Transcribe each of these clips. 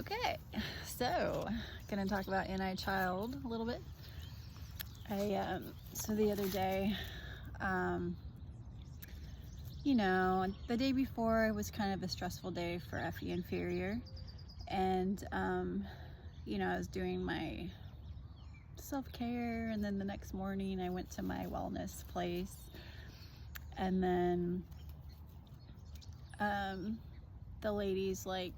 Okay, so gonna talk about inner child a little bit. So the other day, the day before was kind of a stressful day for FE Inferior, and I was doing my self-care, and then the next morning I went to my wellness place, and then the lady's like,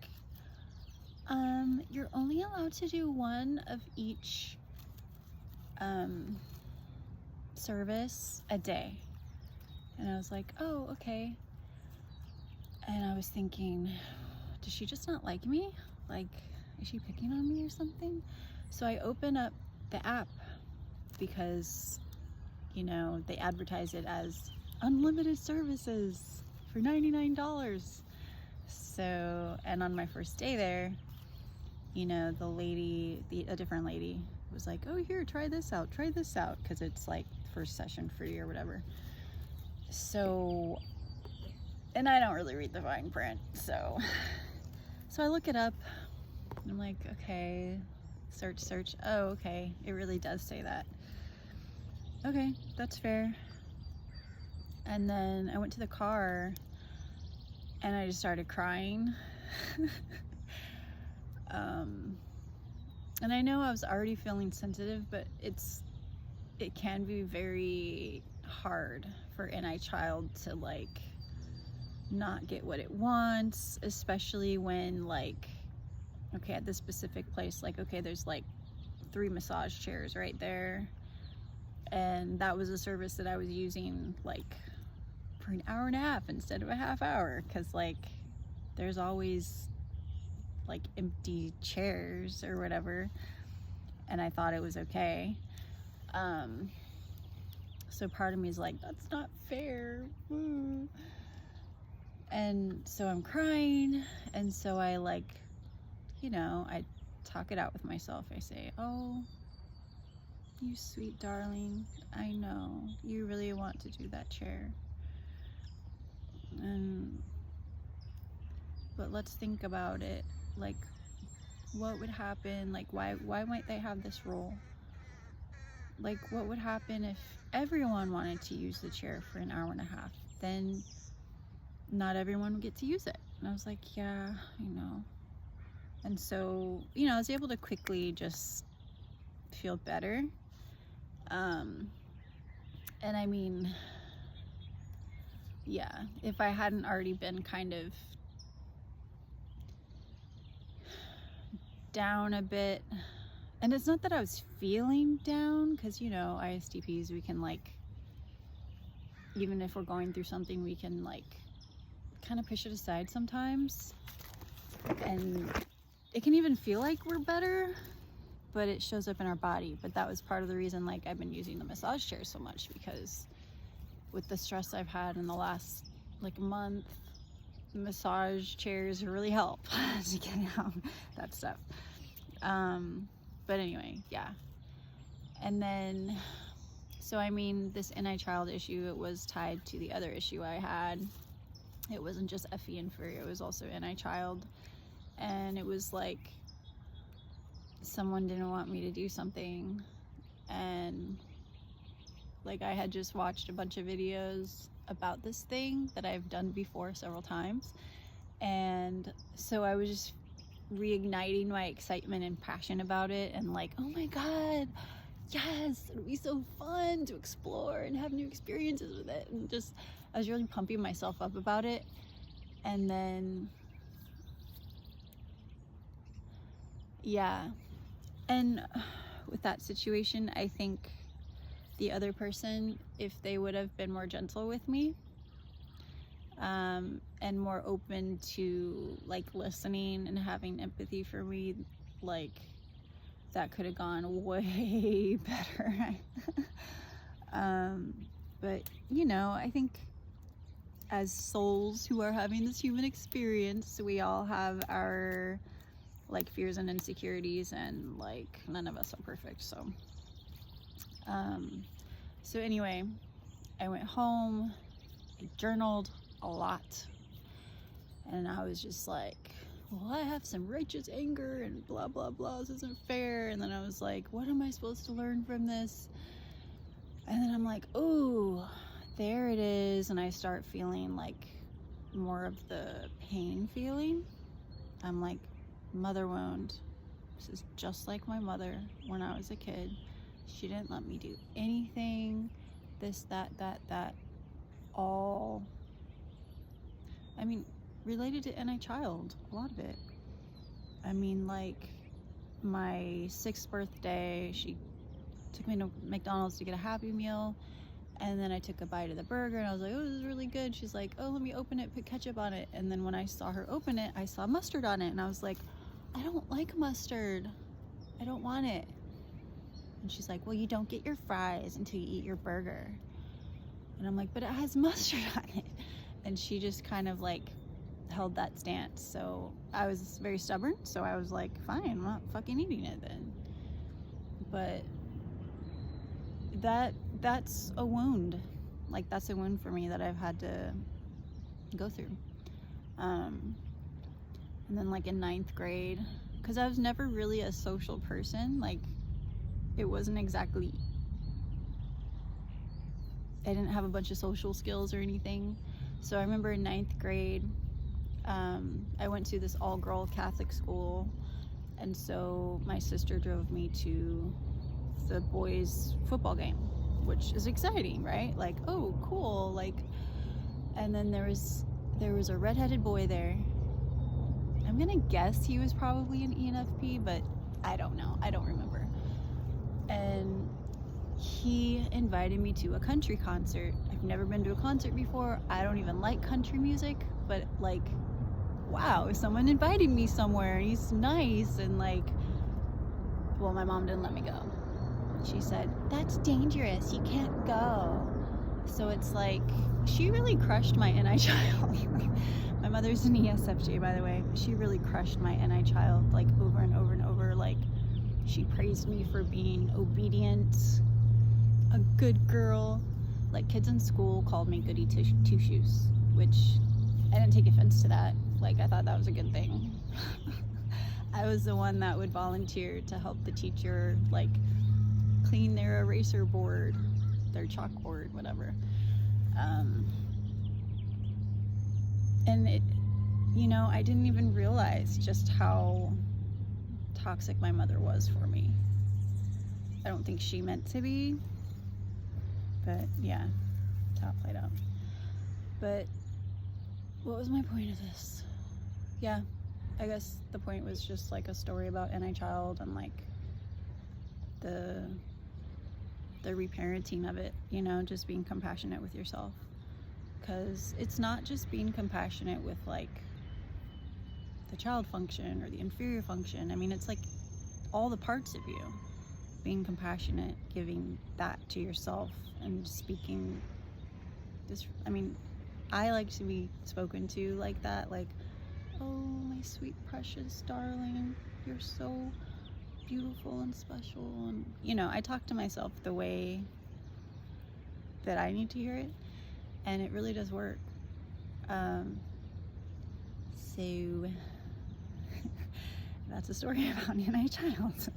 you're only allowed to do one of each service a day. And I was like, oh, okay. And I was thinking, does she just not like me? Like, is she picking on me or something? So I open up the app because, they advertise it as unlimited services for $99. So, and on my first day there, a different lady was like, oh, here, try this out, because it's like first session free or whatever. So, and I don't really read the fine print, so I look it up, and I'm like, okay, search, oh, okay, it really does say that. Okay, that's fair. And then I went to the car, and I just started crying. And I know I was already feeling sensitive, but it can be very hard for NI child to like not get what it wants, especially when okay, at this specific place, okay, there's 3 massage chairs right there, and that was a service that I was using for an hour and a half instead of a half hour, because there's always empty chairs or whatever, and I thought it was okay. So part of me is like, that's not fair. And so I'm crying, and so I I talk it out with myself. I say, oh, you sweet darling, I know you really want to do that chair, but let's think about it. What would happen? Why might they have this rule? What would happen if everyone wanted to use the chair for an hour and a half? Then not everyone would get to use it. And I was like, yeah, I know. And so, I was able to quickly just feel better. And I mean, yeah, if I hadn't already been kind of down a bit, and it's not that I was feeling down, because ISTPs, we can even if we're going through something, we can kind of push it aside sometimes, and it can even feel like we're better, but it shows up in our body. But that was part of the reason I've been using the massage chair so much, because with the stress I've had in the last month, massage chairs really help to get out that stuff. But anyway, yeah. And then, so I mean, this NI child issue, it was tied to the other issue I had. It wasn't just FE Inferior, it was also NI child. And it was someone didn't want me to do something, and I had just watched a bunch of videos about this thing that I've done before several times, and so I was just reigniting my excitement and passion about it, and oh my god, yes, it'll be so fun to explore and have new experiences with it, and just I was really pumping myself up about it. And then yeah, and with that situation, I think the other person, if they would have been more gentle with me, and more open to listening and having empathy for me, that could have gone way better. But I think as souls who are having this human experience, we all have our fears and insecurities, and none of us are perfect. So so anyway, I went home, I journaled a lot, and I was just well, I have some righteous anger and blah, blah, blah. This isn't fair. And then I was like, what am I supposed to learn from this? And then I'm like, oh, there it is. And I start feeling like more of the pain feeling. I'm like, mother wound. This is just like my mother when I was a kid. She didn't let me do anything. This, that, all. I mean, related to NI child, a lot of it. I mean, like, my 6th birthday, she took me to McDonald's to get a Happy Meal, and then I took a bite of the burger, and I was like, oh, this is really good. She's like, oh, let me open it, put ketchup on it. And then when I saw her open it, I saw mustard on it, and I was like, I don't like mustard. I don't want it. And she's like, well, you don't get your fries until you eat your burger. And I'm like, but it has mustard on it. And she just kind of like held that stance. So I was very stubborn. So I was like, fine, I'm not fucking eating it then. But that's a wound. Like, that's a wound for me that I've had to go through. And then like in 9th grade, because I was never really a social person. Like, it wasn't exactly, I didn't have a bunch of social skills or anything. So I remember in 9th grade, I went to this all-girl Catholic school, and so my sister drove me to the boys' football game, which is exciting, right? Like, oh, cool. Like, and then there was a redheaded boy there. I'm gonna guess he was probably an ENFP, but I don't know. I don't remember. And he invited me to a country concert. I've never been to a concert before. I don't even like country music, but like, wow, someone invited me somewhere. He's nice. And like, well, my mom didn't let me go. She said, that's dangerous, you can't go. So it's like, she really crushed my NI child. My mother's an ESFJ, by the way. She really crushed my NI child, like, over and over and over. Like, she praised me for being obedient, a good girl. Like, kids in school called me goody two-shoes, which I didn't take offense to that. Like, I thought that was a good thing. I was the one that would volunteer to help the teacher, like, clean their eraser board, their chalkboard, whatever. And it, you know, I didn't even realize just how toxic my mother was for me. I don't think she meant to be, but yeah, that's how it played out. But what was my point of this? Yeah, I guess the point was just like a story about NI child and like the reparenting of it, you know, just being compassionate with yourself. Because it's not just being compassionate with like the child function or the inferior function. I mean, it's like all the parts of you. Being compassionate, giving that to yourself, and speaking this, I mean, I like to be spoken to like that, like, oh, my sweet precious darling, you're so beautiful and special. And you know, I talk to myself the way that I need to hear it, and it really does work. So that's a story about NI child.